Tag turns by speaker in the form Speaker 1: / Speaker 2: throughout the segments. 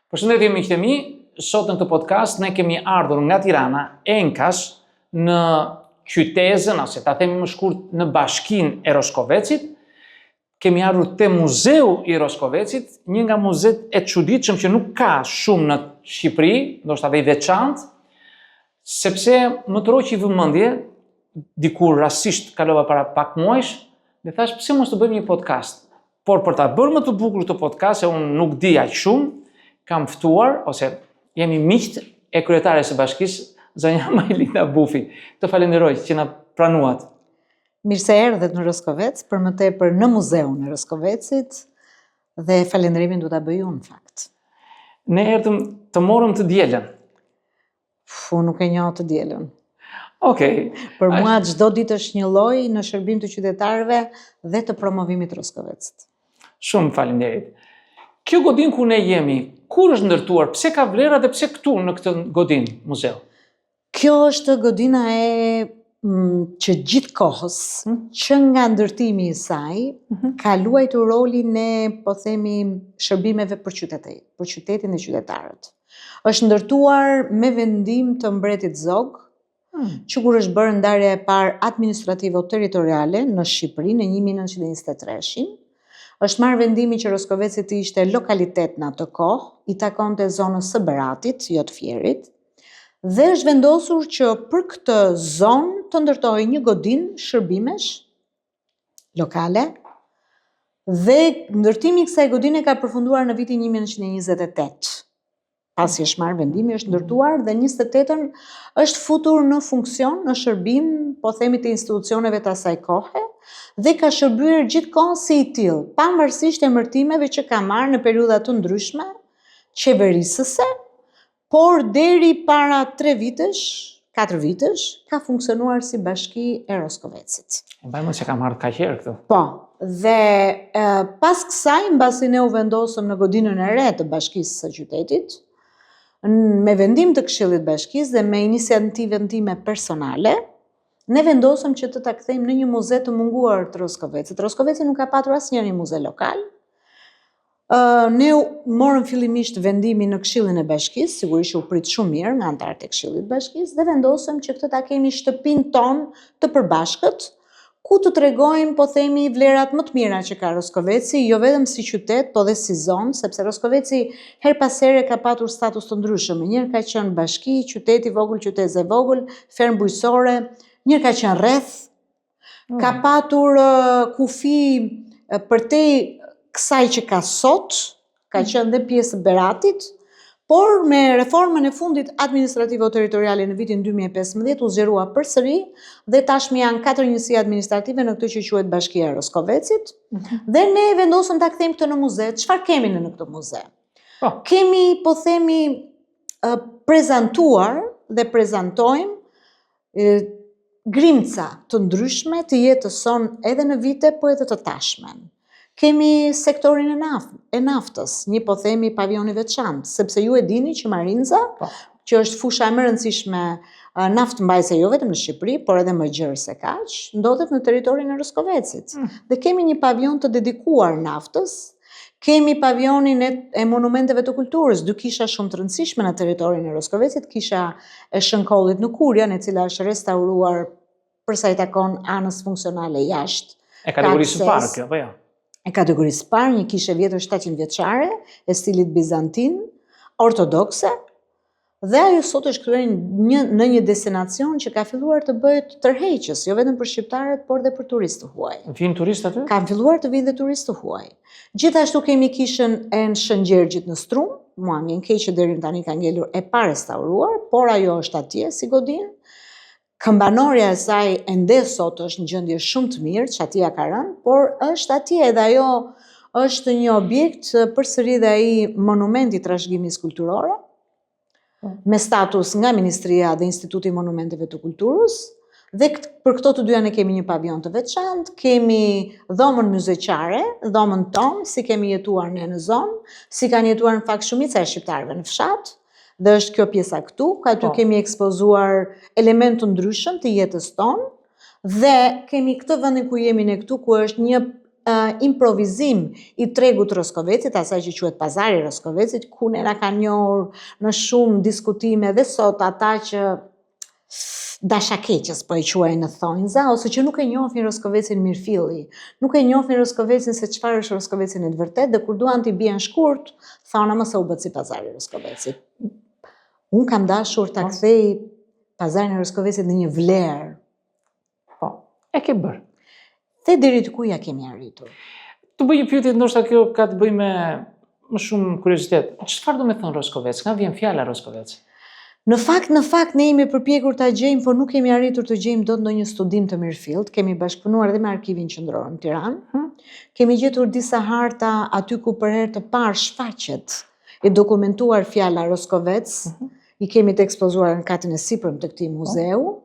Speaker 1: Përshëndetje miqtë e mi, sot në këtë podcast ne kemi ardhur nga Tirana, Enkash, në qytetin, ose ta themi më shkurt në bashkinë e Roskovecit. Kemi ardhur te Muzeu i Roskovecit, një nga muzeet e çuditshëm që nuk ka shumë në Shqipëri, ndoshta dhe i veçantë, sepse më troqi vëmendje, dikur rastisht kalova para pak muajsh, dhe thash pse mos të bëjmë një podcast. Por për ta bërë më të bukur këtë podcast, se unë nuk di aq shumë, kam ftuar, ose jemi miqt e kryetares së bashkisë, zonja Majlina Bufi. Të falenderoj që na pranuat.
Speaker 2: Mirë se erdhët në Roskovec, për më tepër në muzeun e Roskovecit, dhe falenderimin du ta bëj unë në fakt.
Speaker 1: Ne erdhëm të morëm të dielën.
Speaker 2: Unë nuk e njoh të dielën.
Speaker 1: Okej.
Speaker 2: Për mua çdo ditë është një lloj në shërbim të qytetarëve dhe të promovimit të Roskovecit.
Speaker 1: Shumë faleminderit. Kjo godinë ku ne jemi, kur është ndërtuar, pse ka vlera dhe pse këtu në këtë godinë muzeu?
Speaker 2: Kjo është godina që gjithë kohës, që nga ndërtimi i saj, ka luajtur rolin e, po themi, shërbimeve për qytetin dhe qytetarët. Është ndërtuar me vendim të mbretit Zog, që kur është bërë ndarja e parë administrative o territoriale në Shqipëri në 1923-shin, është marrë vendimi që Roskoveci të ishte lokalitet në atë kohë, i takonte zonës së Beratit, jo të Fierit, dhe është vendosur që për këtë zonë të ndërtojë një godinë shërbimesh lokale, dhe ndërtimi i kësaj godine ka përfunduar në vitin 1928. Pasi është marrë vendimi, është ndërtuar dhe 28-ën është futur në funksion, në shërbim, po themi të institucioneve të asaj kohe, dhe ka shërbyer gjithkohë si i tillë, pavarësisht emërtimeve që ka marrë në periudha të ndryshme, qeverisëse, por deri para 3 vitesh, 4 vitesh, ka funksionuar si bashki e Roskovecit.
Speaker 1: Mbajmë se ka marrë kaq herë këtu.
Speaker 2: Po, dhe pas kësaj, mbasi ne u vendosëm në godinën e re të bashkisë së qytetit, me vendim të Këshillit Bashkisë dhe me iniciativën time personale, ne vendosëm që të ta kthejmë në një muze të munguar të Roskovecit. Roskoveci nuk ka patur asnjëherë një muze lokal. Ne morëm fillimisht vendimin në Këshillin e Bashkisë, sigurisht u prit shumë mirë nga anëtarët e Këshillit Bashkisë, dhe vendosëm që këtë ta kemi shtëpinë tonë të përbashkët, ku të tregojmë, po themi, vlerat më të mira që ka Roskoveci, jo vetëm si qytet, po dhe si zonë, sepse Roskoveci her pas here ka patur status të ndryshëm. Njëherë ka qenë bashki, qytet i vogël, qytet i vogël, fermë bujqësore, njëherë ka qenë rreth, ka patur kufi përtej kësaj që ka sot, ka qenë dhe pjesë Beratit, por me reformën e fundit administrativo-territoriale në vitin 2015 u zgjerua përsëri dhe tashmë janë 4 njësi administrative në këtë që quhet Bashkia e Roskovecit, dhe ne vendosëm ta kthejmë këtë në muze. Çfarë kemi në këtë muze? Kemi, po themi, prezantuar dhe prezantojmë grimca të ndryshme të jetës son edhe në vite, po edhe të tashmen. Kemi sektorin e naftës, një po themi pavion i veçantë, sepse ju e dini që Marinza, që është fusha e më rëndësishme naftëmbajtëse jo vetëm në Shqipëri, por edhe më gjerë se kaq, ndodhet në territorin e Roskovecit. Dhe kemi një pavion të dedikuar naftës, kemi pavionin e monumenteve të kulturës, 2 kisha shumë të rëndësishme në territorin e Roskovecit, kisha e Shënkollit në Kurjan, e cila është restauruar përsa i takon anës funksionale jashtë.
Speaker 1: E kategorisë së parë kjo, apo jo?
Speaker 2: E kategorisë parë, një kishe vjetër 700 vjeçare, e stilit bizantin, ortodokse, dhe ajo sot është kryer në një destinacion që ka filluar të bëhet tërheqës, jo vetëm për shqiptarët, por dhe për turistë huaj.
Speaker 1: Vinë turistë aty?
Speaker 2: Ka filluar të vinë dhe turistë huaj. Gjithashtu kemi kishën e në Shëngjergjit në Strum, mua më keq që deri tani ka ngelur e pa restauruar, por ajo është atje si godinë. Këmbanorja e saj ende sot është në gjendje shumë të mirë, që atia ka rënë, por është atje dhe ajo është një objekt përsëri dhe ai monument i trashëgimisë kulturore, me status nga Ministria dhe Instituti i Monumenteve të Kulturës, dhe për këto të dyja ne kemi një pavion të veçantë, kemi dhomën muzeqare, dhomën tonë, si kemi jetuar ne në zonë, si kanë jetuar në fakt shumica e shqiptarëve në fshat, dhe është kjo pjesa këtu, ka aty kemi ekspozuar element të ndryshëm të jetës tonë, dhe kemi këtë vendin ku jemi ne këtu, ku është një improvizim i tregut Roskovecit, asaj që quhet pazari Roskovecit, ku ne na kanë njohur në shumë diskutime dhe sot ata që dashakeqës po e quajnë në thonjza, ose që nuk e njohin Roskovecin mirëfilli, nuk e njohin Roskovecin se çfarë është Roskoveci në të vërtetë, dhe kur duan t'i bien shkurt, thonë më se u bë si pazari Roskovecit. Unë kam dashur ta kthej pazarin e Roskovecit në një vlerë.
Speaker 1: Po, e ke bërë.
Speaker 2: Dhe deri të ku ja kemi arritur?
Speaker 1: Të bëj një pyetje, ndoshta kjo ka të bëjë me më shumë kuriozitet. Çfarë do të thonë Roskovec? Nga vjen fjala Roskovec?
Speaker 2: Në fakt, ne jemi përpjekur ta gjejmë, por nuk kemi arritur të gjejmë dot ndonjë studim të mirëfillt. Kemi bashkëpunuar edhe me Arkivin Qendror në Tiranë. Kemi gjetur disa harta aty ku për herë të parë shfaqet e dokumentuar fjala Roskovec. I kemi të ekspozuar në katin e sipërm të këtij muzeu.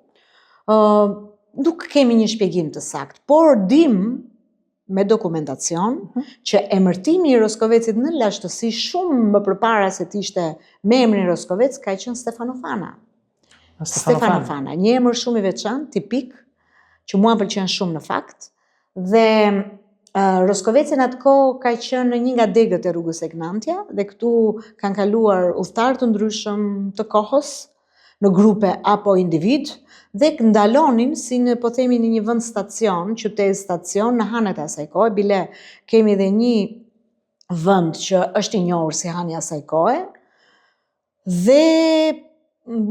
Speaker 2: Nuk kemi një shpjegim të saktë, por dim me dokumentacion që emërtimi i Roskovecit në lashtësi shumë më përpara se të ishte me emrin Roskovec ka qenë Stefano Fana. Stefano Fana, një emër shumë i veçantë, tipik, që mua pëlqen shumë në fakt, dhe Roskoveci në atë kohë ka qenë një nga degët e rrugës Egnantja, dhe këtu kanë kaluar udhëtar të ndryshëm të kohës, në grupe apo individ, dhe ndalonin si në, po themi, në një vend stacion, qytet stacion në hanet e asaj kohe, bile kemi dhe një vend që është i njohur si hani asaj kohe, dhe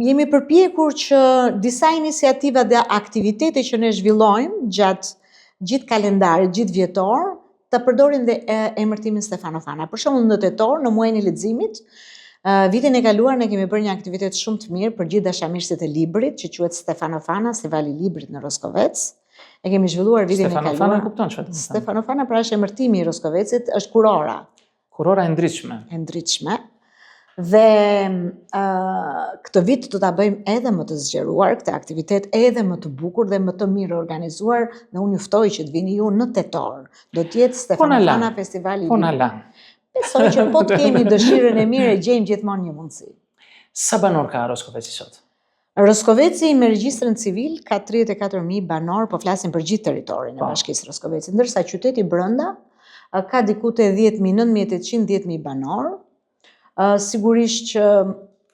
Speaker 2: jemi përpjekur që disa iniciativa dhe aktivitete që ne zhvillojmë gjatë gjithë kalendarit, gjithë vjetor, të përdorin dhe emërtimin Stefano Fana. Për shembull në tetor, në muajin e leximit, vitin e kaluar ne kemi bërë një aktivitet shumë të mirë për gjithë dashamirësit e librit, që quhet Stefano Fana, Festivali i Librit në Roskovec. E kemi zhvilluar vitin e kaluar.
Speaker 1: Stefano Fana kupton çfarë?
Speaker 2: Stefano Fana pra është emërtimi i Roskovecit, është kurora.
Speaker 1: Kurora e ndritshme.
Speaker 2: E ndritshme. Dhe këtë vit do ta bëjmë edhe më të zgjeruar, këtë aktivitet edhe më të bukur dhe më të mirë organizuar, dhe unë juftoj që të vini ju në tetor. Do të jetë Stefano Fana Festivali i Librit.
Speaker 1: Po na la.
Speaker 2: Besoj që po të kemi dëshirën e mirë e gjejmë gjithmonë një mundësi.
Speaker 1: Sa banor ka Roskoveci sot?
Speaker 2: Roskoveci me regjistrën civil ka 34.000 banor, po flasim për gjithë territorin e Bashkisë Roskovecit, ndërsa qyteti brenda ka diku te 10.000, 9.800, 10.000 banor. Sigurisht që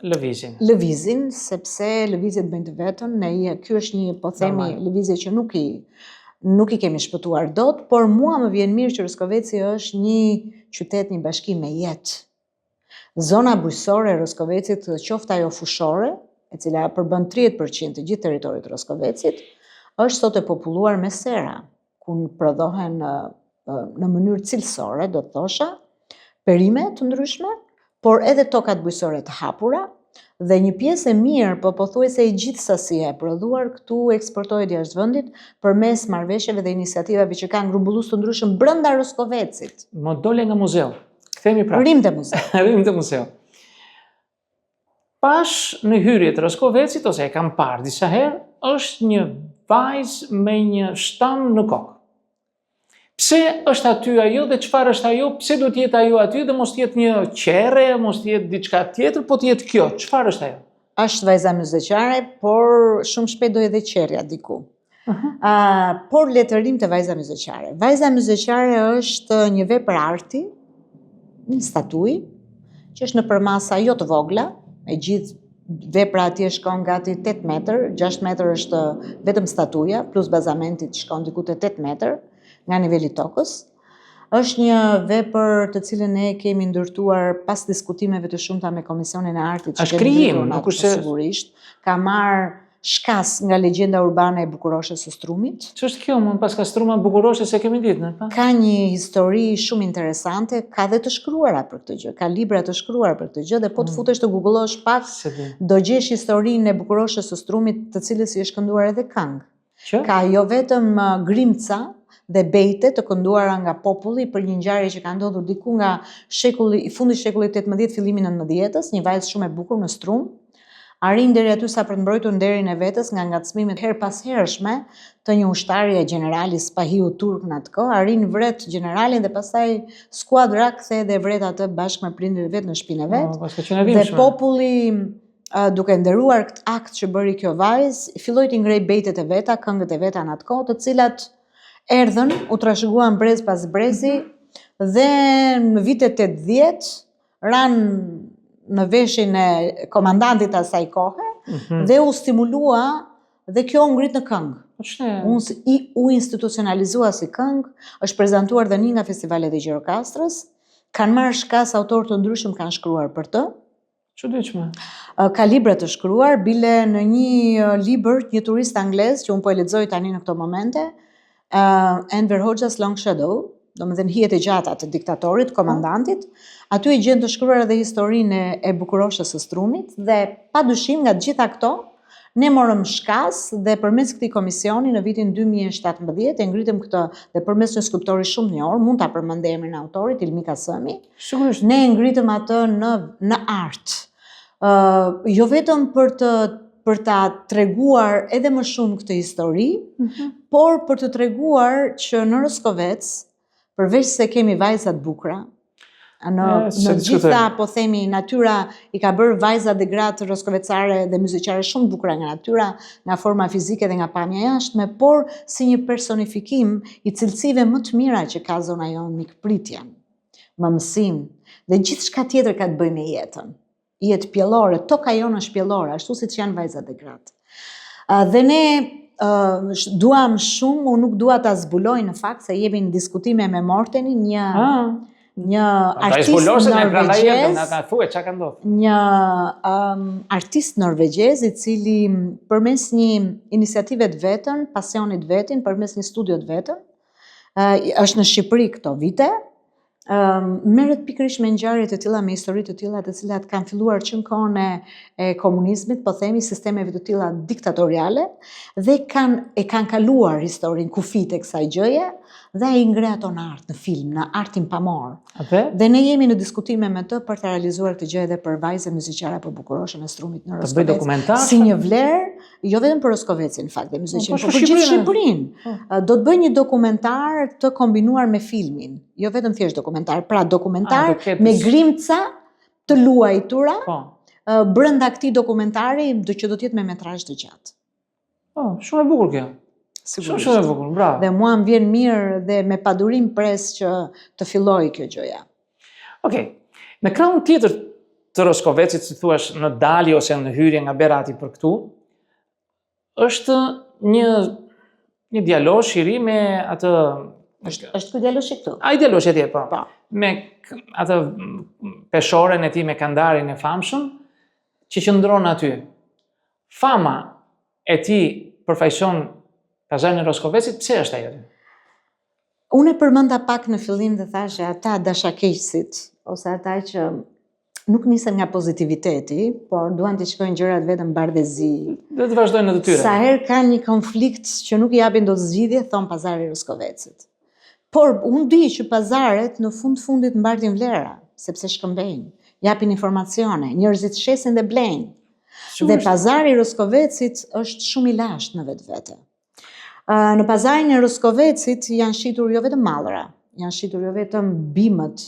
Speaker 2: lëvizin, sepse lëvizjet bëjnë të vetën, ky është një, po themi, lëvizje që nuk i kemi shpëtuar dot, por mua më vjen mirë që Roskoveci është një qytet, një bashki me jetë. Zona bujqësore e Roskovecit, qoftë ajo fushore, e cila përbën 30% të gjithë territorit të Roskovecit, është sot e populluar me sera, ku prodhohen në mënyrë cilësore, do të thosha, perime të ndryshme, por edhe tokat bujqësore të hapura, dhe një pjesë e mirë, po pothuajse e gjithë sasia e prodhuar këtu eksportohet jashtë vendit përmes marrëveshjeve dhe iniciativave që kanë grumbullues të ndryshëm brenda Roskovecit.
Speaker 1: Më dole nga muzeu. Kthehemi pra.
Speaker 2: Rrim te muzeu.
Speaker 1: Rrim te muzeu. Pash në hyrje të Roskovecit, ose e kam parë disa herë, është një vajzë me një shtam në kokë. Pse është aty ajo dhe çfarë është ajo? Pse duhet të jetë ajo aty dhe mos të jetë një qerre, mos të jetë diçka tjetër, po të jetë kjo? Çfarë është ajo?
Speaker 2: Është vajza muzeqare, por shumë shpejt do edhe qerrja diku. Por le të rrim te vajza muzeqare. Vajza muzeqare është një vepër arti, një statuj, që është në përmasa jo të vogla, e gjithë vepra atje shkon gati 8 metër, 6 metër është vetëm statuja, plus bazamentit shkon diku te 8 metër, nga niveli tokës. Është një vepër të cilën ne kemi ndërtuar pas diskutimeve të shumta me Komisionin e Artit.
Speaker 1: Është krijim, nuk është
Speaker 2: sigurisht. Ka marrë shkas nga legjenda urbane e Bukuroshës së Strumit.
Speaker 1: Ç'është kjo, më pas ka struma Bukuroshës se kemi ditë, në?
Speaker 2: Ka një histori shumë interesante, ka dhe të shkruara për këtë gjë, ka libra të shkruar për këtë gjë, dhe po të futesh të googullosh pak, do gjesh historinë e Bukuroshës së Strumit, të cilës i është kënduar edhe këngë. Ka jo vetëm grimca dhe bejte të kënduara nga populli për një ngjarje që ka ndodhur diku nga fundi i shekullit 18, fillimi 19-s, një vajzë shumë e bukur në Strum, arrin deri aty sa për të mbrojtur nderin e vetes nga ngacmimet her pas hershme të një ushtari generali Spahiu turk në atë kohë, arrin vret generalin dhe pastaj skuadra ktheh dhe vret atë bashkë me prindërit vet në shtëpinë e vet. Dhe populli, duke nderuar këtë akt që bëri kjo vajzë, filloi të ngrej bejtet e veta, këngët e veta në atë kohë, të cilat erdhën, u trashëguan brez pas brezi dhe në vitet 80 ranë në veshin e komandantit asaj kohe dhe u stimulua dhe kjo u ngrit në këngë. U institucionalizua si këngë, është prezantuar dhe një nga festivalet e Gjirokastrës, kanë marrë shkas autorë të ndryshëm kanë shkruar për të.
Speaker 1: Çuditshme.
Speaker 2: Ka libra të shkruar, bile në një libër, një turist anglez, që unë po e lexoj tani në këto momente, Enver Hoxha's Long Shadow, domethënë hijet e gjata të diktatorit, komandantit, aty e gjen të shkruar edhe historinë e bukuroshës së strumit dhe padyshim nga të gjitha këto ne morëm shkas dhe përmes këtij komisioni në vitin 2017 e ngritëm këtë dhe përmes një skulptori shumë njohur, mund ta përmend emrin e autorit, Ilmi Kasëmi.
Speaker 1: Sigurisht.
Speaker 2: Ne e ngritëm atë në art. Jo vetëm për ta treguar edhe më shumë këtë histori, por për të treguar që në Roskovec, përveç se kemi vajza të bukura, në gjitha, po themi, natyra i ka bërë vajzat dhe gratë roskovecare dhe muzikare shumë bukura nga natyra, nga forma fizike dhe nga pamja jashtme, por si një personifikim i cilësive më të mira që ka zona jonë, mikpritja, mëmësim, dhe gjithë shka tjetër ka të bëjë me jetën. Jetë pjellore, toka jonë është pjellore, ashtu si që janë vajzat dhe gratë. Dhe ne duam shumë, unë nuk dua ta zbuloj në fakt, se jemi në diskutime me Mortenin, një artist norvegjez, i cili përmes një iniciative të vetën, pasionit vetën, përmes një studio të vetën, është në Shqipëri këto vite, merret pikërisht me ngjarje të tilla, me histori të tilla, të cilat kanë filluar që në kohën e komunizmit, po themi sistemeve të tilla diktatoriale, dhe kanë kaluar historinë kufit e kësaj gjëje, dhe ai ngre ato në art, në film, në artin pamor. Dhe ne jemi në diskutime me të për të realizuar këtë gjë edhe për vajzën muzikare për bukuroshën e strumit në Roskovec. Si një vlerë, jo vetëm për Roskovecin, në fakt, dhe muzikën, por për gjithë Shqipërinë. Do të bëj një dokumentar të kombinuar me filmin, jo vetëm thjesht dokumentar, pra dokumentar me grimca të luajtura brenda këtij dokumentari, që do të jetë me metrazh të gjatë.
Speaker 1: Shumë e bukur kjo. Shumë e bukur, bravo.
Speaker 2: Dhe mua më vjen mirë dhe me padurim pres që të fillojë kjo gjëja.
Speaker 1: Okej. Në krahun tjetër të Roskovecit, si thuash, në dalje ose në hyrje nga Berati për këtu, është një djalosh i ri me atë
Speaker 2: Është ky djaloshi këtu.
Speaker 1: Ai djaloshi atje, po. Me atë peshoren e tij me kandarin e famshëm që qëndron aty. Fama e tij përfaqëson pazarin e Roskovecit, pse është ajo?
Speaker 2: Unë e përmenda pak në fillim dhe thashe ata dashakeqësit, ose ata që nuk nisen nga pozitiviteti, por duan të shkojnë gjërat vetëm bardhëzi.
Speaker 1: Dhe të vazhdojnë në të tyre.
Speaker 2: Sa herë ka një konflikt që nuk i japin dot zgjidhje, thon pazari i Roskovecit. Por unë di që pazaret në fundit mbartin vlera, sepse shkëmbejnë, japin informacione, njerëzit shesin dhe blejnë. Dhe pazari i Roskovecit është shumë i lashtë në vetvete. Në pazarin e Roskovecit janë shitur jo vetëm mallra, janë shitur jo vetëm bimët,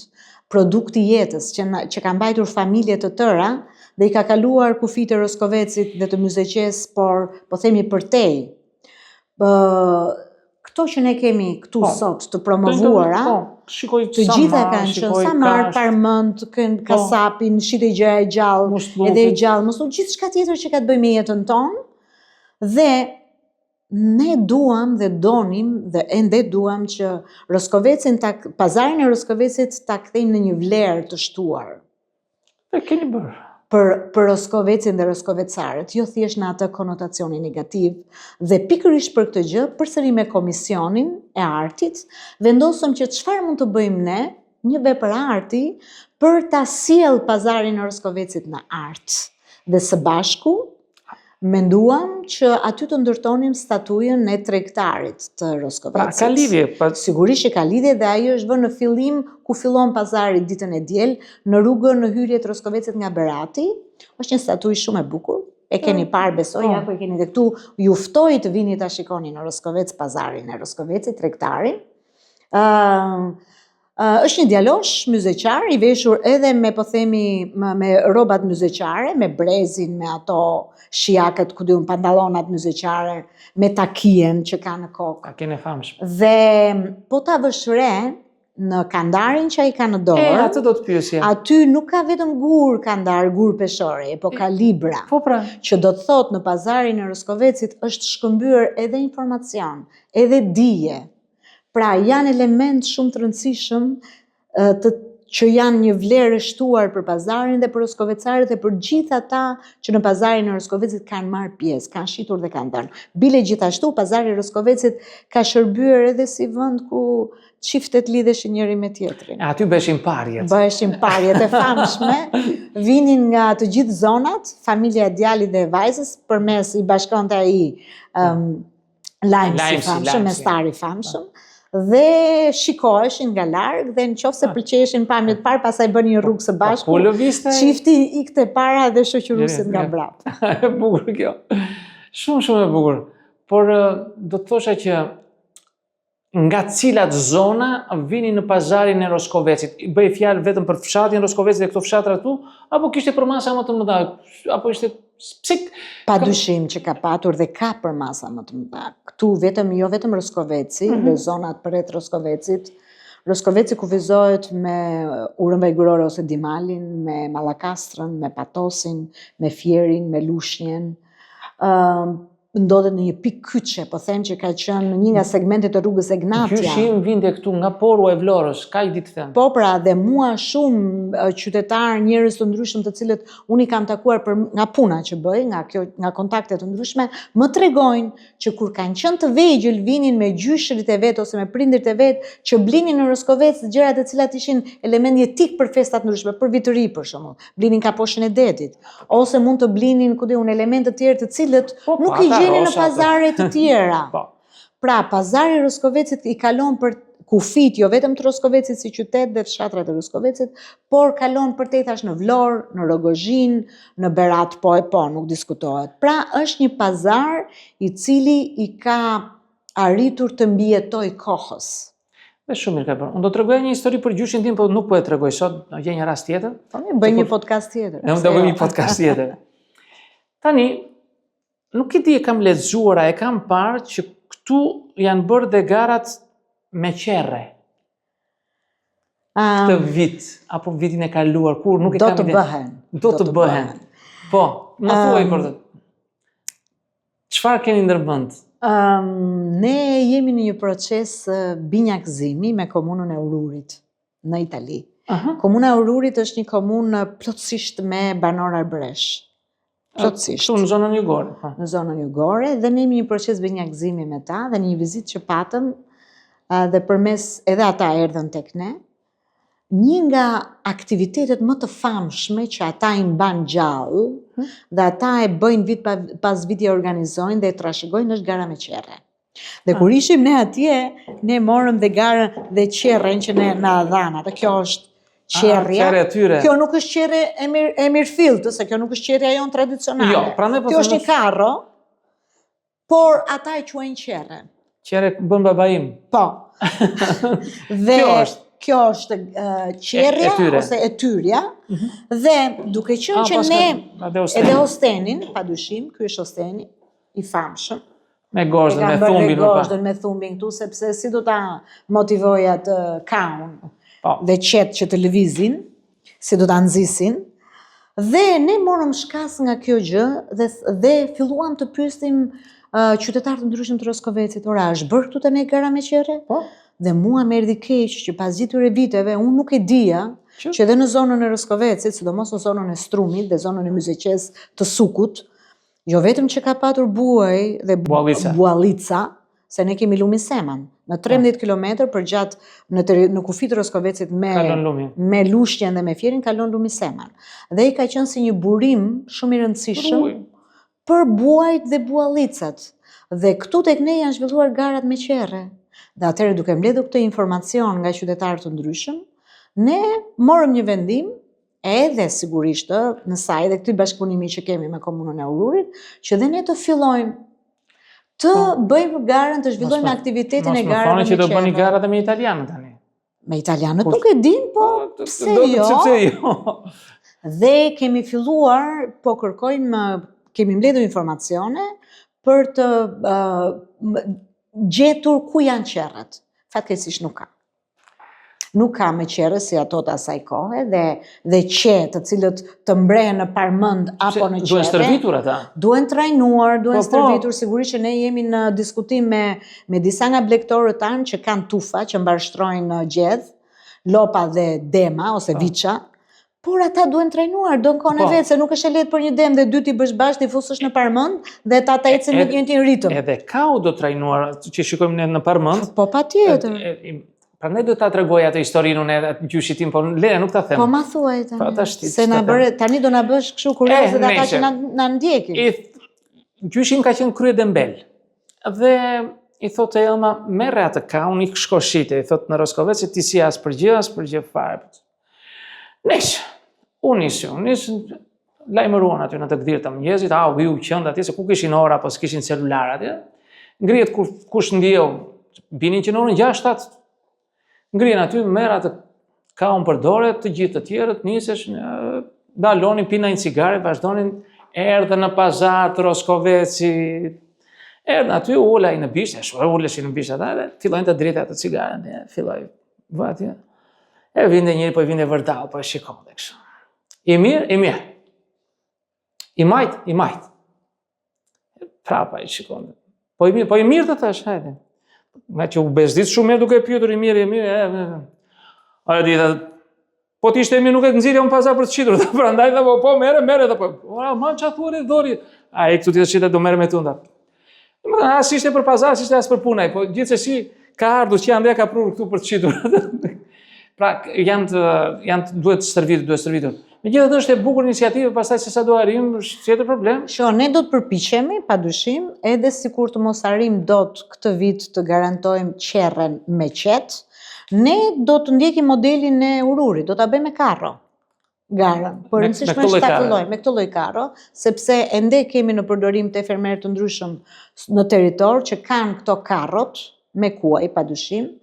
Speaker 2: produkti jetës që ka mbajtur familje të tëra dhe i ka kaluar kufit e Roskovecit dhe të Muzeqes, por po themi përtej. Këto që ne kemi këtu sot të promovuara, të gjitha kanë qenë Samar, Parmend, Kasapin, Shitej gjëra e gjallë, edhe e gjallë, mos u gjithçka tjetër që ka të bëjë me jetën tonë, dhe ne duam dhe donim dhe ende duam që Roskovecin, pazarin e Roskovecit ta kthejmë në një vlerë të shtuar.
Speaker 1: E keni bërë.
Speaker 2: Për Roskovecin dhe Roskovecarët, jo thjesht në atë konotacioni negativ, dhe pikërisht për këtë gjë, përsëri me komisionin e artit, vendosëm që çfarë mund të bëjmë ne, një vepër arti, për ta sjellë pazarin e Roskovecit në art. Dhe së bashku menduam që aty të ndërtonim statujën e tregtarit të Roskovecit.
Speaker 1: Ka lidhje.
Speaker 2: Sigurisht që ka lidhje dhe ajo është vënë në fillim ku fillon pazari ditën e diel, në rrugën në hyrje të Roskovecit nga Berati. Është një statujë shumë e bukur. E keni parë, besoj, apo e keni dhe këtu. Ju ftoj të vini ta shikoni në Roskovec pazarin e Roskovecit, tregtarin. Është një djalosh myzeqar i veshur edhe me po themi me rrobat myzeqare, me brezin, me ato shiakët, ku diun pantallonat myzeqare, me takien që ka në kokë.
Speaker 1: Takien e famshme.
Speaker 2: Dhe po ta vësh re në kandarin që ai ka në dorë.
Speaker 1: Atë do të pyesja.
Speaker 2: Aty nuk ka vetëm gur kandar, gur peshore, po ka libra.
Speaker 1: Po pra.
Speaker 2: Që do të thotë në pazarin e Roskovecit është shkëmbyer edhe informacion, edhe dije. Pra janë element shumë të rëndësishëm që janë një vlerë e shtuar për pazarin dhe për roskovecarët dhe për gjithë ata që në pazarin e Roskovecit kanë marrë pjesë, kanë shitur dhe kanë dhënë. Bile gjithashtu pazari i Roskovecit ka shërbyer edhe si vend ku çiftet lidheshin njëri me tjetrin.
Speaker 1: Aty bëheshin parjet.
Speaker 2: Bëheshin parjet e famshme, vinin nga të gjithë zonat, familja e djalit dhe e vajzës, përmes i bashkonte ai lajmësi i famshëm, mestari i famshëm. Dhe shikoheshin nga larg dhe nëse pëlqeheshin pamjet parë, pastaj bënin një rrugë së bashku. Çifti ikte para dhe shoqëruesit nga mbrapa.
Speaker 1: E bukur kjo. Shumë e bukur. Por do të thosha që nga cilat zona vini në pazarin e Roskovecit? Bëj fjalë vetëm për fshatin Roskovecit dhe këto fshatra këtu, apo kishte për masa më të mëdha? Apo ishte
Speaker 2: Padyshim që ka patur dhe ka për masa më të mëdha. Këtu jo vetëm Roskoveci, dhe zonat përreth Roskovecit. Roskoveci kufizohet me urën vajgurore ose dimalin, me mallakastrën, me patosin, me fierin, me lushnjen. Ndodhet në një pikë kyçe, po them që ka qenë një nga segmentet e rrugës Egnatia.
Speaker 1: Kyçim vinte këtu nga Porua e Vlorës, ka i ditë them.
Speaker 2: Po pra, dhe mua shumë qytetarë, njerëz të ndryshëm të cilët unë i kam takuar nga puna që bëj, nga kontakte të ndryshme, më tregojnë që kur kanë qenë të vegjël vinin me gjyshrit e vet ose me prindërit e vet që blinin në Roskovec gjëra të cilat ishin element jetik për festat ndryshme, për vit të ri për shembull. Blinin kaposhën e detit, ose mund të blinin elemente të tjerë të cilët nuk i gjeni në pazare të tjera. Pra, pazari i Roskovecit i kalon për kufit, jo vetëm të Roskovecit si qytet dhe fshatrat e Roskovecit, por kalon përtej thash në Vlorë, në Rogozhin, në Berat, nuk diskutohet. Pra, është një pazar i cili i ka arritur të mbijetoj kohës.
Speaker 1: Dhe shumë mirë ka bërë. Unë do të tregoj një histori për gjyshin tim, por nuk po e tregoj sot, gjen një rast tjetër.
Speaker 2: Bëj një podcast tjetër.
Speaker 1: Ne do bëjmë një podcast tjetër. Tani, nuk i di e kam lexuar, e kam parë që këtu janë bërë dhe garat me qerre. Këtë vit, apo vitin e kaluar, kur nuk e kam ide. Do të bëhen. Po, më thuaj për të. Çfarë keni ndërmend?
Speaker 2: Ne jemi në një proces binjakëzimi me komunën e Ururit në Itali. Komuna e Ururit është një komunë plotësisht me banor arbëresh. Plotësisht.
Speaker 1: Këtu në zonën jugore.
Speaker 2: Në zonën jugore, dhe ne jemi një proces binjakëzimi me ta, dhe një vizitë që patëm, dhe përmes edhe ata erdhën tek ne, një nga aktivitetet më të famshme që ata i mban gjallë, dhe ata e bëjnë vit pas viti e organizojnë dhe e trashëgojnë është gara me qerre. Dhe kur ishim ne atje, ne morëm dhe garën dhe qerren që ne na dhanë. Atë kjo është qerrja. Kjo nuk është qerre e mirëfillt, se kjo nuk është qerrja jonë tradicionale. Kjo është një karro, por ata e quajnë qerre.
Speaker 1: Qerre bën babaim.
Speaker 2: Po. Dhe kjo është qerrja ose etyrja, dhe duke qenë që ne edhe ostenin, padyshim, ky është osteni i famshëm.
Speaker 1: Me gozhdën, me thumbin.
Speaker 2: Me gozhdën, me thumbin këtu, sepse si do ta motivoja të kaun dhe qetë që të lëvizin, si do ta nxisin. Dhe ne morëm shkas nga kjo gjë dhe filluam të pyesim qytetarë të ndryshëm të Roskovecit, ora, është bërë këtu të ne gara me qerre?
Speaker 1: Po.
Speaker 2: Dhe mua më erdhi keq që pas gjithëre viteve unë nuk e dija që edhe në zonën e Roskovecit, sidomos në zonën e Strumit dhe zonën e Myzeqes të Sukut, jo vetëm që ka patur buaj dhe buallica, se ne kemi lumin Seman, në 13 km përgjatë në kufit të Roskovecit me lushnjen dhe me fierin kalon lumi Seman. Dhe i ka qenë si një burim shumë i rëndësishëm për buajt dhe buallicat. Dhe këtu tek ne janë zhvilluar garat me qerre. Dhe atëherë duke mbledhur këtë informacion nga qytetarë të ndryshëm, ne morëm një vendim, edhe sigurisht në saj dhe këtë bashkëpunimi që kemi me komunën e Ururit, që dhe ne të fillojmë të bëjmë garën, të zhvillojmë aktivitetin e garave me qerre.
Speaker 1: Mos më thoni që do bëni gara dhe me italianë tani.
Speaker 2: Me italianët nuk e din, po pse jo? Dhe kemi filluar, po kërkojmë, kemi mbledhur informacione për të gjetur ku janë qerrët. Fatkeqësisht nuk ka. Nuk ka me qerrë si ato të asaj kohe dhe qe të cilët të mbrehen në parmend apo në qerrë.
Speaker 1: Duhen stërvitur ata.
Speaker 2: Duhen trajnuar, duhen stërvitur. Sigurisht që ne jemi në diskutim me disa nga blegtorët tanë që kanë tufa, që mbarshtrojnë gjedh, lopa dhe dema ose viça. Por ata duhen trajnuar, do në kone vetë, se nuk është e lehtë për një dem dhe dy t'i bësh bashkë, t'i fusësh në parmend dhe ta ecin në një ritëm.
Speaker 1: Edhe ka u do trajnuar, që shikojmë në parmend.
Speaker 2: Po patjetër.
Speaker 1: Prandaj do ta tregoj atë historinë unë atë gjyshit tim, po le nuk ta them.
Speaker 2: Po ma thuaj tani.
Speaker 1: Po tash
Speaker 2: se na bëre tani do na bësh kështu kurioze dhe ata që na ndjekin.
Speaker 1: Gjyshi im ka qenë krye dembel. Dhe i thotë Elma, merre atë ka, unë i shkoshite, i thotë në Roskovec, ti si as për gjë fare. Unë nisë, lajmëruan aty në të gdhirë të mëngjesit, u ju qëndë atje, se ku kishin ora, po s'kishin celular atje. Ngrihet kush ndjeu, binin që në orën 6-7, ngrihen aty, merr atë kaun për dore, të gjithë të tjerët, nisesh, dalonin, pina një cigare, vazhdonin, erdhe në pazar të Roskovecit, erdhe aty, ulej në bishtë, uleshi në bishtë ata, dhe fillojnë të drejtë atë cigare, filloj, atje. E vinde njëri, po i vinde vërdal, po e shikon dhe kështu. I mirë. I majt. Prapa i shikon. Po i mirë të thash, hajde. Nga që u bezdit shumë duke pyetur i mirë. Ora di, po t'ishte e mirë nuk e të nxirja unë pazar për të qitur, prandaj dhe po mere, dhe po, ora, ma që athuar e dhori. A e këtu t'i të qitet do mere me tunda. As ishte për pazar, as ishte as për punaj, po gjithsesi ka ardhur që janë dhe ka prurë këtu për të qitur. Pra, duhet stërvitur. Megjithatë është e bukur iniciativë, pastaj se sa do arrim, është tjetër problem.
Speaker 2: Ne do të përpiqemi, padyshim, edhe sikur të mos arrim dot këtë vit të garantojmë qerren me qet, ne do të ndjekim modelin e Ururit, do ta bëjmë me karro. Garën. Por rëndësishme është ta fillojmë me këtë lloj karro, sepse ende kemi në përdorim të fermerë të ndryshëm në territor që kanë këto karrot me kuaj, padyshim.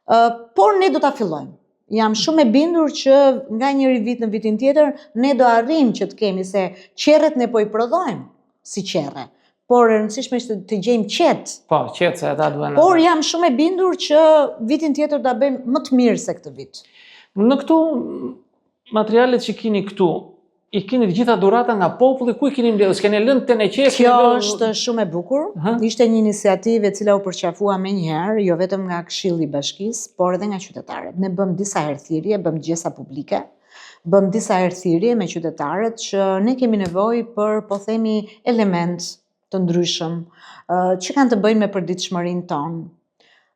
Speaker 2: Por ne do ta fillojmë. Jam shumë e bindur që nga njëri vit në vitin tjetër ne do arrim që të kemi, se qerret ne po i prodhojmë si qerre, por e rëndësishme është të gjejmë qet.
Speaker 1: Po, qet se ata duhen.
Speaker 2: Por jam shumë e bindur që vitin tjetër do ta bëjmë më të mirë se këtë vit.
Speaker 1: Në këtu materialet që keni këtu, i keni të gjitha dhurata nga populli, ku i keni mbledhur? S'keni lënë te ne qefi?
Speaker 2: Kjo është shumë e bukur. Ishte një iniciativë e cila u përqafua menjëherë, jo vetëm nga Këshilli i Bashkisë, por edhe nga qytetarët. Ne bëm disa herë thirrje, bëm gjesa publike, bëm disa herë thirrje me qytetarët që ne kemi nevojë për, po themi, element të ndryshëm që kanë të bëjnë me përditshmërinë tonë.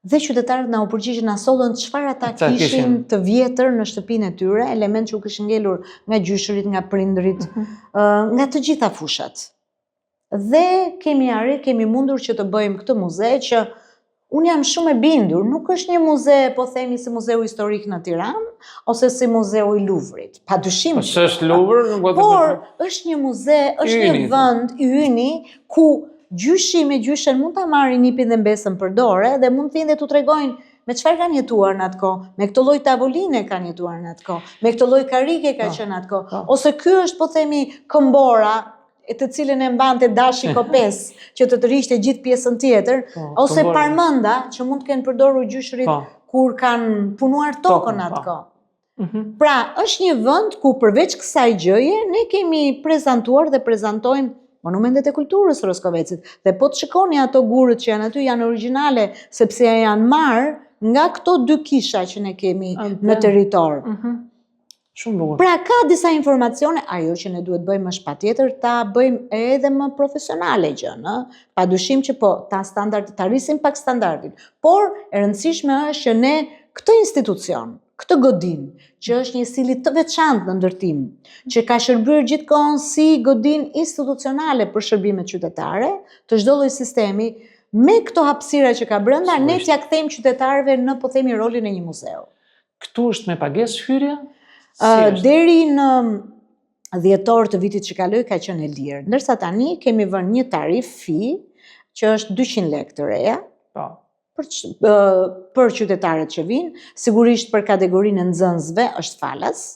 Speaker 2: Dhe qytetarët na u përgjigjën, na sollën çfarë ata kishin të vjetër në shtëpinë e tyre, element që u kishin ngelur nga gjyshërit, nga prindrit, nga të gjitha fushat. Dhe kemi mundur që të bëjmë këtë muze që unë jam shumë e bindur, nuk është një muze, po themi, si Muzeu Historik në Tiranë, ose si Muzeu i Luvrit. Padyshim.
Speaker 1: Është Luvr,
Speaker 2: por është një muze, është një vend i yni ku gjyshi me gjyshen mund ta marrin nipin dhe mbesën për dore dhe mund të vinë dhe t'u tregojnë me çfarë kanë jetuar në atë kohë, me këtë lloj tavoline kanë jetuar në atë kohë, me këtë lloj karrike ka qenë atë kohë, ose ky është, po themi, këmbora, të cilën e mbante Dashi Kopes, që të rishte gjithë pjesën tjetër, ose parmenda që mund të kenë përdorur gjyshërit kur kanë punuar tokën atë kohë. Pra, është një vend ku përveç kësaj gjëje ne kemi prezantuar dhe prezantojmë monumentet e kulturës Roskovecit. Dhe po të shikoni ato gurët që janë aty, janë origjinale, sepse janë marrë nga këto dy kisha që ne kemi në territor.
Speaker 1: Shumë bukur.
Speaker 2: Pra ka disa informacione, ajo që ne duhet bëjmë është patjetër ta bëjmë edhe më profesionale gjën, padyshim që po ta rrisim pak standardin. Por e rëndësishme është që ne këtë institucion, këtë godin, që është një sili të veçantë në ndërtim, që ka shërbyer gjithkohon si godin institucionale për shërbimet qytetare, të çdo lloj sistemi, me këto hapësira që ka brenda, ne t'ia kthejmë qytetarëve në, po themi, rolin e një muzeu.
Speaker 1: Këtu është me pagesë hyrja?
Speaker 2: Deri në dhjetor të vitit që kaloi ka qenë e lirë, ndërsa tani kemi vënë një tarif fi që është 200 lekë të reja. për qytetarët që vinë, sigurisht për kategorinë e nxënësve është falas,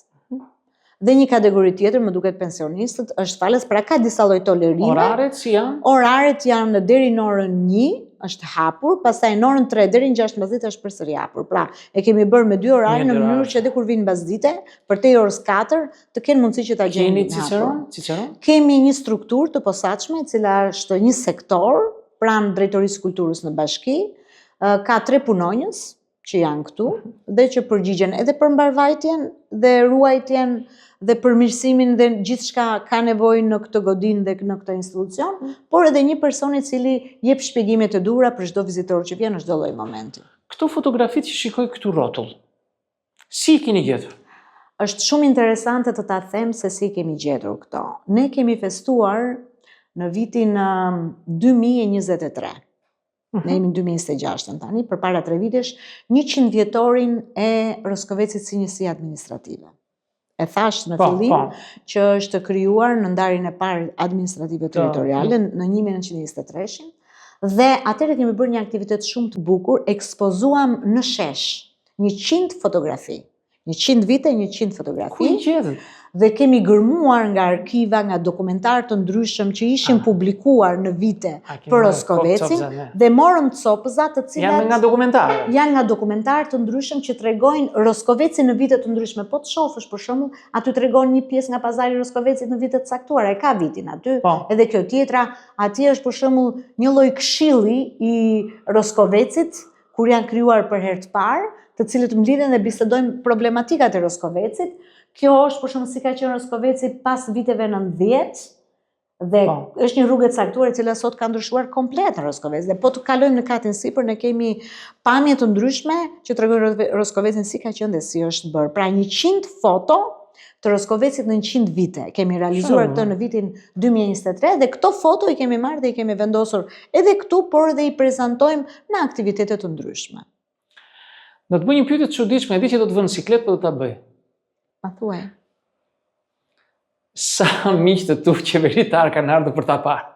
Speaker 2: dhe një kategori tjetër, më duket pensionistët, është falas, pra ka disa lloj tolerime.
Speaker 1: Oraret si janë?
Speaker 2: Oraret janë deri në orën 1, është hapur, pastaj në orën 3 deri në 16 është përsëri hapur. Pra, e kemi bërë me 2 orare në mënyrë që edhe kur vinë mbasdite, për te orës 4, të kenë mundësi që ta gjejnë hapur.
Speaker 1: Ciceron?
Speaker 2: Kemi një strukturë të posaçme, e cila është një sektor pranë Drejtorisë Kulturës në Bashki, ka 3 punonjës që janë këtu dhe që përgjigjen edhe për mbarvajtjen dhe ruajtjen dhe përmirësimin dhe gjithçka ka nevojë në këtë godinë dhe në këtë institucion, por edhe një person I cili jep shpjegime të duhura për çdo vizitor që vjen në çdo lloj momenti.
Speaker 1: Këto fotografitë që shikoj këtu rrotull, si I keni gjetur?
Speaker 2: Është shumë interesante të ta them se si kemi gjetur këto. Ne kemi festuar në vitin 2023. Ne jemi në 2026 tani, përpara 3 vitesh, 100 vjetorin e Roskovecit si njësi administrative. E thash në fillim që është krijuar në ndarjen e parë administrative territoriale në 1923 dhe atëherë kemi bërë një aktivitet shumë të bukur, ekspozuam në shesh 100 fotografi. 100 vite, 100 fotografi.
Speaker 1: Ku I gjetët?
Speaker 2: Dhe kemi gërmuar nga arkiva, nga dokumentar të ndryshëm që ishin publikuar në vite për Roskovecin dhe morëm copëza të cilat
Speaker 1: janë nga dokumentar.
Speaker 2: Janë nga dokumentar të ndryshëm që tregojnë Roskovecin në vite të ndryshme. Po të shohësh për shembull, aty tregon një pjesë nga pazari I Roskovecit në vite të caktuara, e ka vitin aty. Edhe kjo tjetra, aty është për shembull një lloj këshilli I Roskovecit kur janë krijuar për herë të parë, të cilët mblidhen dhe bisedojnë problematikat e Roskovecit. Kjo është për shembull si ka qenë Roskoveci pas viteve 90 dhe është një rrugë e caktuar e cila sot ka ndryshuar komplet në Roskovec. Dhe po të kalojmë në katin sipër, ne kemi pamje të ndryshme që tregojnë Roskovecin si ka qenë dhe si është bërë. Pra 100 foto të Roskovecit në 100 vite. Kemi realizuar këtë në vitin 2023 dhe këto foto I kemi marrë dhe I kemi vendosur edhe këtu, por edhe I prezantojmë në aktivitete të ndryshme.
Speaker 1: Do të bëj një pyetje të çuditshme, e di që do të vënë siklet, po do ta bëj.
Speaker 2: Ma thuaj.
Speaker 1: Sa miq të tu qeveritar kanë ardhur për ta parë?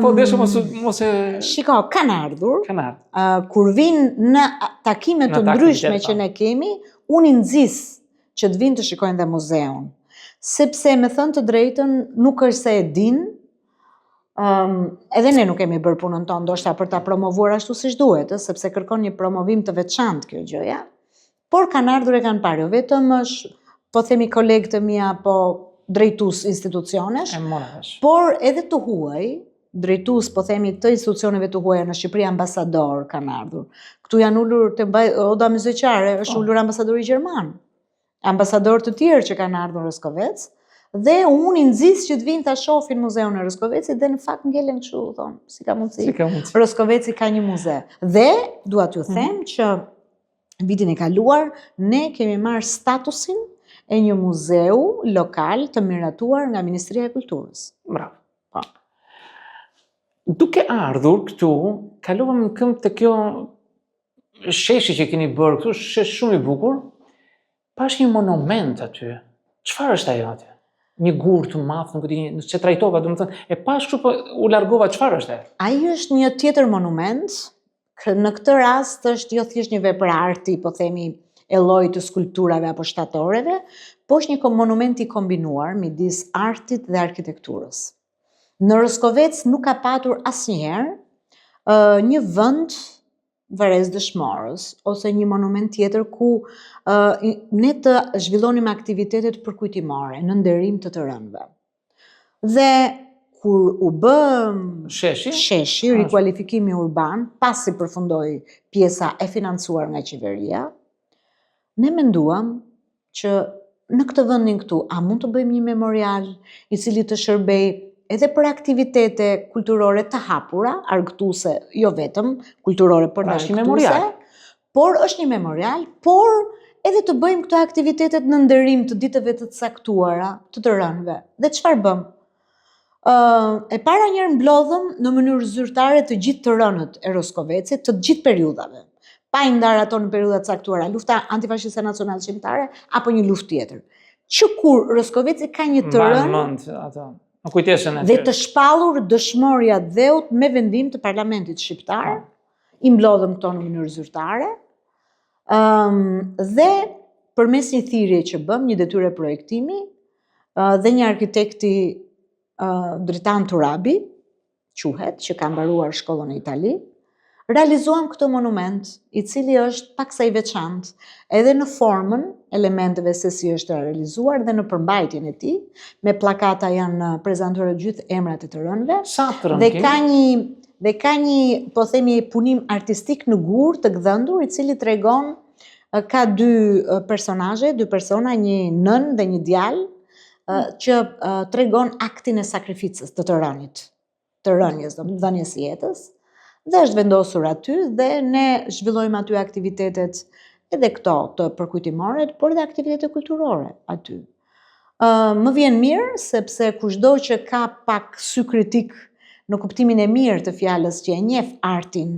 Speaker 1: Po desho mos e...
Speaker 2: Shiko, kanë ardhur.
Speaker 1: Kanë ardhur.
Speaker 2: Kur vinë në takime të ndryshme që ne kemi, unë I nxis që të vinë të shikojnë dhe muzeun. Sepse me thënë të drejtën nuk është se e din, edhe ne nuk kemi bërë punën tonë, ndoshta për ta promovuar ashtu siç duhet, sepse kërkon një promovim të veçantë kjo gjëja. Por kanë ardhur e kanë parë, jo vetëm është, po themi kolegë të mia, po drejtues institucionesh, por edhe të huaj, drejtues, po themi të institucioneve të huaja në Shqipëri, ambasador kanë ardhur. Këtu janë ulur te Oda Myzeqare, është ulur ambasadori gjerman. Ambasador të tjerë që kanë ardhur në Roskovec, dhe unë I nxis që të vinë ta shohin muzeun e Roskovecit dhe në fakt ngelen kështu, thon, si ka mundësi. Roskoveci ka një muze. Dhe dua t'ju them që vitin e kaluar, ne kemi marrë statusin e një muzeu lokal të miratuar nga Ministria e Kulturës.
Speaker 1: Bravo. Duke ardhur këtu, kalova në këmbë të kjo sheshi që keni bërë këtu, shesh shumë I bukur, pash një monument aty. Çfarë është ajo aty? Një gur të madh, nuk e di, se trajtova, domethënë, e pash kështu po u largova, çfarë është ajo?
Speaker 2: Ai është një tjetër monument. Në këtë rast është jo thjesht një vepër arti, po themi e llojit të skulpturave apo shtatoreve, po është një monument I kombinuar midis artit dhe arkitekturës. Në Roskovec nuk ka patur asnjëherë një vend varrezdëshmorës ose një monument tjetër ku ne të zhvillonim aktivitetet përkujtimore në nderim të rënëve. Dhe kur u bë sheshi, rikualifikimi urban, pasi përfundoi pjesa e financuar nga qeveria, ne menduam që në këtë vendin këtu, a mund të bëjmë një memorial I cili të shërbej edhe për aktivitete kulturore të hapura, argëtuese, jo vetëm kulturore, por argëtuese, por është një memorial, por edhe të bëjmë këto aktivitetet në nderim të ditëve të caktuara të rënëve. Dhe çfarë bëm? E para njerë mblodhëm në mënyrë zyrtare të gjithë të rënët e Roskovecit, të gjithë periudhave. Pa I ndarë ato në periudat caktuara, lufta antifashiste nacional shqiptare, apo një luftë tjetër. Që kur Roskoveci ka një të rënë,
Speaker 1: Në kujtesën e
Speaker 2: dhe të shpallur dëshmorja dheut me vendim të Parlamentit Shqiptar, i mblodhëm këto në mënyrë zyrtare, dhe përmes një thirrje që bëm, një detyrë projektimi, dhe një arkitekti Dritan Turabi, quhet, që ka mbaruar shkollën në Itali, realizuam këtë monument, i cili është paksa i veçantë, edhe në formën, elementeve se si është realizuar dhe në përmbajtjen e tij, me pllakata janë prezantuar gjithë emrat e të rënëve.
Speaker 1: Sa të rënë
Speaker 2: Dhe ka një, po themi, punim artistik në gur të gdhëndur, i cili tregon, ka dy personazhe, dy persona, një nën dhe një djalë, që tregon aktin e sakrificës të rënit, të rënjes, do të dhënies së jetës, dhe është vendosur aty dhe ne zhvillojmë aty aktivitetet edhe këto të përkujtimore, por edhe aktivitete kulturore aty. Më vjen mirë sepse kushdo që ka pak sy kritik në kuptimin e mirë të fjalës, që e njeh artin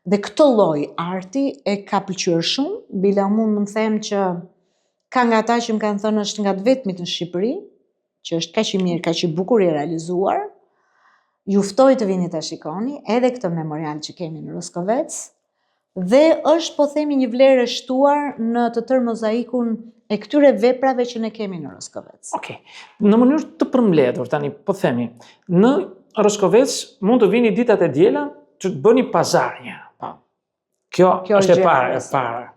Speaker 2: dhe këtë lloj arti e ka pëlqyer shumë, bile mund të them që ka nga ata që më kanë thënë është nga të vetmit në Shqipëri, që është kaq i mirë, kaq i bukur i realizuar. Ju ftoj të vini ta shikoni, edhe këtë memorial që kemi në Roskovec, dhe është, po themi, një vlerë e shtuar në të tërë mozaikun e këtyre veprave që ne kemi në Roskovec.
Speaker 1: Okej. Në mënyrë të përmbledhur tani, po themi, në Roskovec mund të vini ditët e diela që të bëni pazarje. Kjo është e para.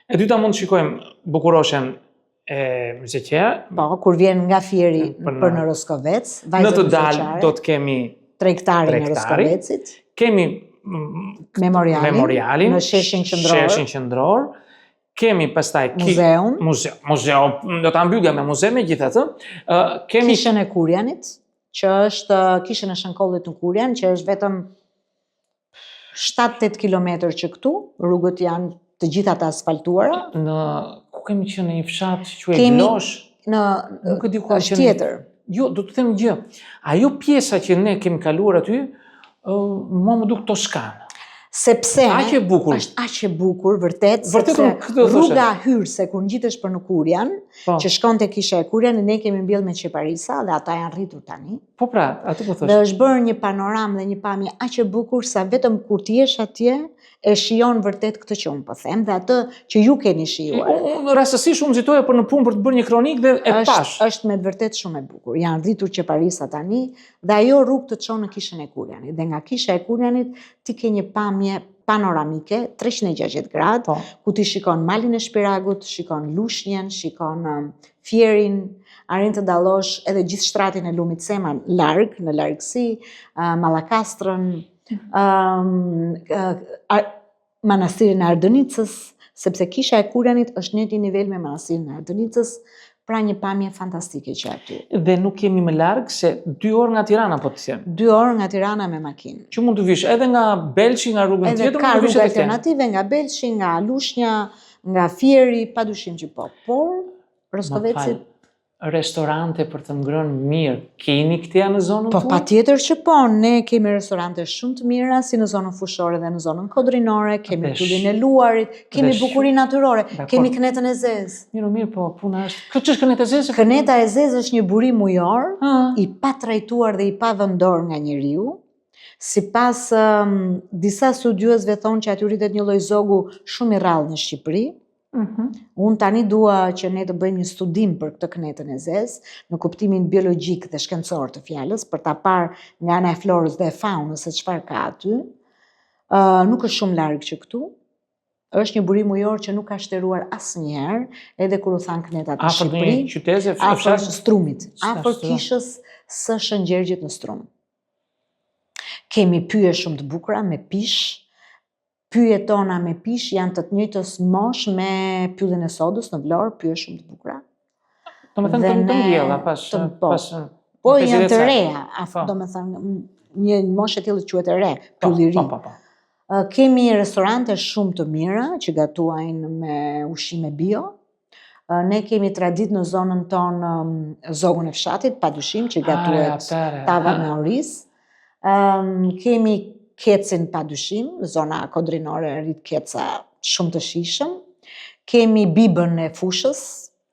Speaker 1: E dyta mund të shikojmë bukuroshen e Mëzjeqea.
Speaker 2: Po, kur vjen nga Fieri për në Roskovec,
Speaker 1: në të dalë do të kemi
Speaker 2: tregtarin e Roskovecit.
Speaker 1: Kemi memorialin
Speaker 2: në Sheshin
Speaker 1: Qendror. Kemi pastaj muzeu, do ta mbyllja me muze megjithatë. Kemi
Speaker 2: Kishën e Kurjanit, që është Kishën e Shënkollit në Kurjan, që është vetëm 7-8 kilometër që këtu, rrugët janë të gjitha të asfaltuara.
Speaker 1: Ku kemi qenë në një fshat që quhet Glosh? Nuk e di ku
Speaker 2: është tjetër.
Speaker 1: Jo, do të them gjë. Ajo pjesa që ne kemi kaluar aty, më duk Toskanë.
Speaker 2: Sepse
Speaker 1: aq e bukur.
Speaker 2: Është aq e bukur, vërtet, sepse rruga hyrse kur ngjitesh për në Kurjan, që shkon te Kisha e Kurjanit, ne kemi mbjell me Qeparisa dhe ata janë rritur tani.
Speaker 1: Po pra, atë po thosh.
Speaker 2: Dhe është bërë një panoramë dhe një pamje aq e bukur sa vetëm kur ti jesh atje e shijon vërtet këtë që unë po them dhe atë që ju keni shijuar.
Speaker 1: Rastësisht unë nxitoja për në punë për të bërë një kronik dhe e pash.
Speaker 2: Është me vërtet shumë e bukur. Janë rritur Qeparisa tani dhe ajo rrugë të çon në Kishën e Kurjanit. Dhe nga Kisha e Kurjanit ti ke një pamje panoramike 360 gradë, ku ti shikon malin e Shpiragut, shikon Lushnjën, shikon Fierin, arrin të dallosh edhe gjithë shtratin e Lumit Sema larg, në largësi, Mallakastrën, Manastirin e Ardënicës, sepse Kisha e Kurjanit është në një nivel me Manastirin e Ardënicës, pra një pamje fantastike që aty.
Speaker 1: Dhe nuk kemi më larg se 2 orë nga Tirana, po të them.
Speaker 2: 2 orë nga Tirana me makinë.
Speaker 1: Që mund të vish edhe nga Belçi, nga rrugën tjetër,
Speaker 2: edhe ka rrugë alternative nga Belçi, nga Lushnja, nga Fieri, padyshim që po. Por Roskoveci
Speaker 1: restorante për të ngrënë mirë, keni këtja në zonën
Speaker 2: tuaj? Po patjetër që po, ne kemi restorante shumë të mira, si në zonën fushore dhe në zonën kodrinore, kemi pyllin e luarit, kemi bukurinë natyrore, kemi kënetën e zezë.
Speaker 1: Mirë, po puna është. Kjo ç'është këneta e zezë?
Speaker 2: Këneta e zezë është një burim ujor, i pa trajtuar dhe i pa vendor nga njeriu. Sipas disa studiuesve thonë që aty rritet një lloj zogu shumë i rrallë në Shqipëri. Unë tani dua që ne të bëjmë një studim për këtë kënetën e zezë, në kuptimin biologjik dhe shkencor të fjalës, për ta parë nga ana e florës dhe e faunës se çfarë ka aty. Nuk është shumë larg që këtu. Është një burim ujor që nuk ka shtëruar asnjëherë, edhe kur u than kënetat në Shqipëri.
Speaker 1: Afër një qytete,
Speaker 2: afër Strumit, afër Kishës së Shëngjergjit në Strum. Kemi pyje shumë të bukura me pish. Pyjet tona me pish janë të njëjtës mosh me pyllin e sodës në Vlorë, pyje shumë të bukura.
Speaker 1: Do me thënë të mbjella pas...
Speaker 2: Po janë të reja, do me thënë një mosh e tillë quhet e re, pylliri. Kemi restorante shumë të mira që gatuajnë me ushqime bio. Ne kemi tradit në zonën tonë zogun e fshatit, padyshim që gatuhet tava me oriz. Kemi kecin padyshim, zona kodrinore rrit keca shumë të shijshëm. Kemi bibën e fushës,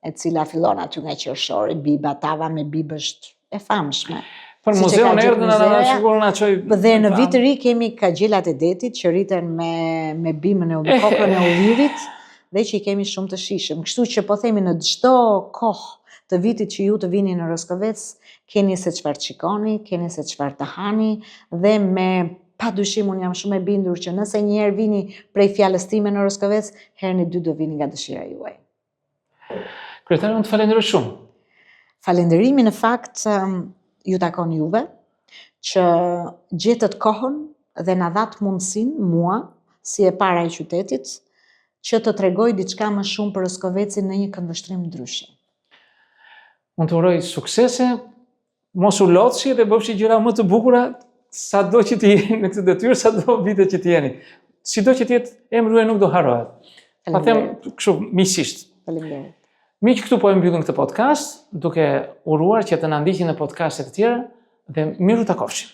Speaker 2: e cila fillon aty nga qershori, biba, tava me bibë është e famshme.
Speaker 1: Për
Speaker 2: Siç e ka
Speaker 1: muzeun
Speaker 2: gjithë
Speaker 1: erdhën edhe
Speaker 2: muzeja.
Speaker 1: shkuar na çoj.
Speaker 2: Dhe në vit të ri kemi kagjelat e detit që rriten me bimën me kokën e ullirit dhe që i kemi shumë të shishëm. Kështu që po themi në çdo kohë të vitit që ju të vini në Roskovec, keni se çfarë të shikoni, keni se çfarë të hani dhe padyshim unë jam shumë e bindur që nëse një herë vini prej fjalës time në Roskovec, herën e dytë do vini nga dëshira juaj.
Speaker 1: Kryetare, unë të falenderoj shumë.
Speaker 2: Falenderimi në fakt ju takon juve që gjetët kohën dhe na dhat mundësinë mua si e para e qytetit që të tregoj diçka më shumë për Roskovecin në një këndvështrim ndryshe.
Speaker 1: Unë të uroj suksese, mos u lodhshi dhe bëfshi gjëra më të bukura sado që të jeni në këtë detyrë, sado vite që të jeni. Sido që të jetë, emri juaj nuk do harrohet. Pa them kështu miqësisht.
Speaker 2: Faleminderit.
Speaker 1: Miq, këtu po e mbyllim këtë podcast, duke uruar që të na ndiqni në podcaste të tjera dhe miru takofshim.